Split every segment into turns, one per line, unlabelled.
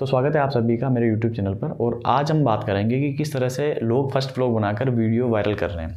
तो स्वागत है आप सभी का मेरे YouTube चैनल पर। और आज हम बात करेंगे कि किस तरह से लोग फर्स्ट व्लॉग बनाकर वीडियो वायरल कर रहे हैं।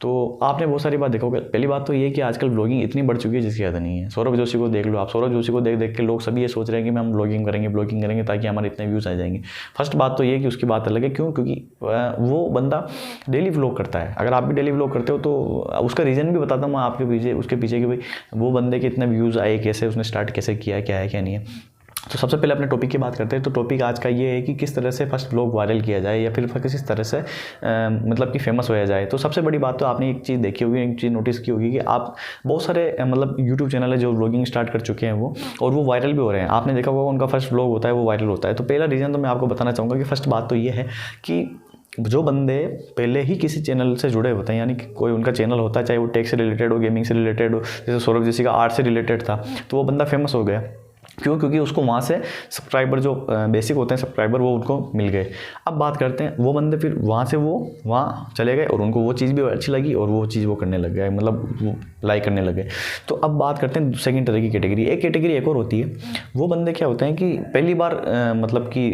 तो आपने बहुत सारी बात देखोगे। पहली बात तो ये कि आजकल व्लॉगिंग इतनी बढ़ चुकी है जिसकी याद नहीं है। सौरभ जोशी को देख लो आप, सौरभ जोशी को देख देख के लोग सभी ये सोच रहे हैं कि हम ब्लॉगिंग करेंगे ताकि हमारे इतने व्यूज़ आ जाएंगे। फर्स्ट बात तो ये कि उसकी बात अलग है। क्यों? क्योंकि वो बंदा डेली व्लॉग करता है। अगर आप भी डेली व्लॉग करते हो तो उसका रीज़न भी बताता हूँ मैं आपके पीछे, उसके पीछे कि भाई वो बंदे के इतने व्यूज़ आए कैसे, उसने स्टार्ट कैसे किया, क्या है क्या नहीं है। तो सबसे पहले अपने टॉपिक की बात करते हैं। तो टॉपिक आज का ये है कि किस तरह से फर्स्ट व्लॉग वायरल किया जाए या फिर किस तरह से मतलब कि फेमस होया जाए। तो सबसे बड़ी बात तो आपने एक चीज़ देखी होगी, एक चीज़ नोटिस की होगी कि आप बहुत सारे मतलब यूट्यूब चैनल है जो व्लॉगिंग स्टार्ट कर चुके हैं वो, और वो वायरल भी हो रहे हैं। आपने देखा होगा उनका फर्स्ट व्लॉग होता है वो वायरल होता है। तो पहला रीज़न तो मैं आपको बताना चाहूँगा कि फर्स्ट बात तो ये है कि जो बंदे पहले ही किसी चैनल से जुड़े होते हैं, यानी कि कोई उनका चैनल होता है, चाहे वो टेक से रिलेटेड हो, गेमिंग से रिलेटेड हो, जैसे सौरभ जोशी का आर्ट से रिलेटेड था, तो वो बंदा फेमस हो गया। क्यों? क्योंकि उसको वहाँ से सब्सक्राइबर जो बेसिक होते हैं सब्सक्राइबर वो उनको मिल गए। अब बात करते हैं वो बंदे फिर वहाँ से वो वहाँ चले गए और उनको वो चीज़ भी अच्छी लगी और वो चीज़ वो करने लग गए, मतलब वो लाइक करने लगे। तो अब बात करते हैं सेकंड तरह की कैटेगरी। एक कैटेगरी एक और होती है, वो बंदे क्या होते हैं कि पहली बार मतलब कि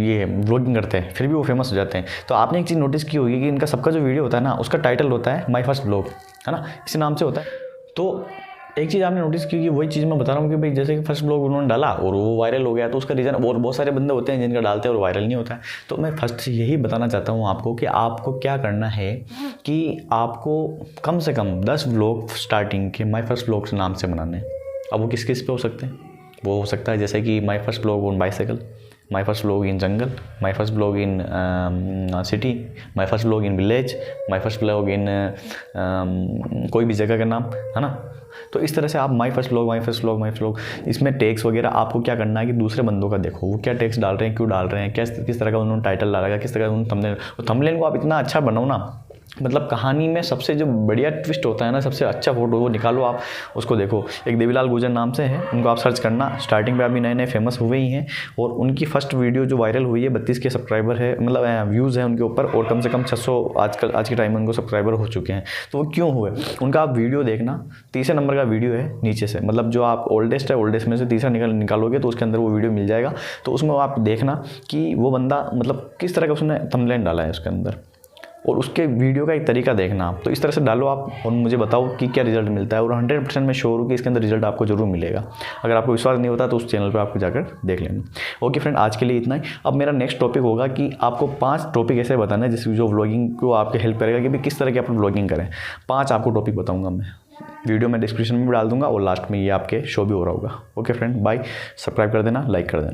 ये व्लॉगिंग करते हैं फिर भी वो फेमस हो जाते हैं। तो आपने एक चीज़ नोटिस की होगी कि इनका सबका जो वीडियो होता है ना उसका टाइटल होता है माई फर्स्ट व्लॉग, है ना, इसी नाम से होता है। तो एक चीज़ आपने नोटिस की कि वही चीज़ मैं बता रहा हूँ कि भाई जैसे कि फर्स्ट ब्लॉग उन्होंने डाला और वो वायरल हो गया, तो उसका रीज़न और बहुत सारे बंदे होते हैं जिनका डालते हैं और वायरल नहीं होता है। तो मैं फर्स्ट यही बताना चाहता हूँ आपको कि आपको क्या करना है कि आपको कम से कम 10 व्लॉग स्टार्टिंग के माई फर्स्ट व्लॉग से नाम से बनाने हैं। अब वो किस किस पे हो सकते हैं? वो हो सकता है जैसे कि my first vlog on bicycle, my first vlog in jungle, my first vlog in city, my first vlog in village, my first vlog इन कोई भी जगह का नाम, है ना। तो इस तरह से आप माई फर्स्ट व्लॉग इसमें टैग्स वगैरह आपको क्या करना है कि दूसरे बंदों का देखो वो क्या टैग्स डाल रहे हैं, क्यों डाल रहे हैं, किस तरह का उन्होंने टाइटल डाला, किस तरह का उन्होंने थंबनेल को आप इतना अच्छा बनाओ ना, मतलब कहानी में सबसे जो बढ़िया ट्विस्ट होता है ना, सबसे अच्छा फोटो वो निकालो, आप उसको देखो। एक देवीलाल गुजर नाम से है, उनको आप सर्च करना। स्टार्टिंग पे अभी नए नए फेमस हुए ही हैं और उनकी फर्स्ट वीडियो जो वायरल हुई है 32 के सब्सक्राइबर है, मतलब व्यूज़ हैं उनके ऊपर, और कम से कम 600 आज के टाइम में उनको सब्सक्राइबर हो चुके हैं। तो वो क्यों हुए? उनका आप वीडियो देखना, तीसरे नंबर का वीडियो है नीचे से, मतलब जो आप ओल्डेस्ट में से तीसरा निकालोगे तो उसके अंदर वो वीडियो मिल जाएगा। तो उसमें आप देखना कि वो बंदा मतलब किस तरह का उसने थंबनेल डाला है उसके अंदर, और उसके वीडियो का एक तरीका देखना आप। तो इस तरह से डालो आप और मुझे बताओ कि क्या रिजल्ट मिलता है, और 100% मैं श्योर हूँ कि इसके अंदर रिजल्ट आपको जरूर मिलेगा। अगर आपको विश्वास नहीं होता तो उस चैनल पर आपको जाकर देख लेना। ओके फ्रेंड, आज के लिए इतना ही। अब मेरा नेक्स्ट टॉपिक होगा कि आपको 5 टॉपिक ऐसे बताना है जिस जो व्लॉगिंग को आपके हेल्प करेगा कि भाई किस तरह की आप व्लॉगिंग करें। 5 आपको टॉपिक बताऊँगा मैं, वीडियो में डिस्क्रिप्शन में भी डाल दूंगा और लास्ट में ये आपके शो भी हो रहा होगा। Okay friend, bye. सब्सक्राइब कर देना, लाइक कर देना।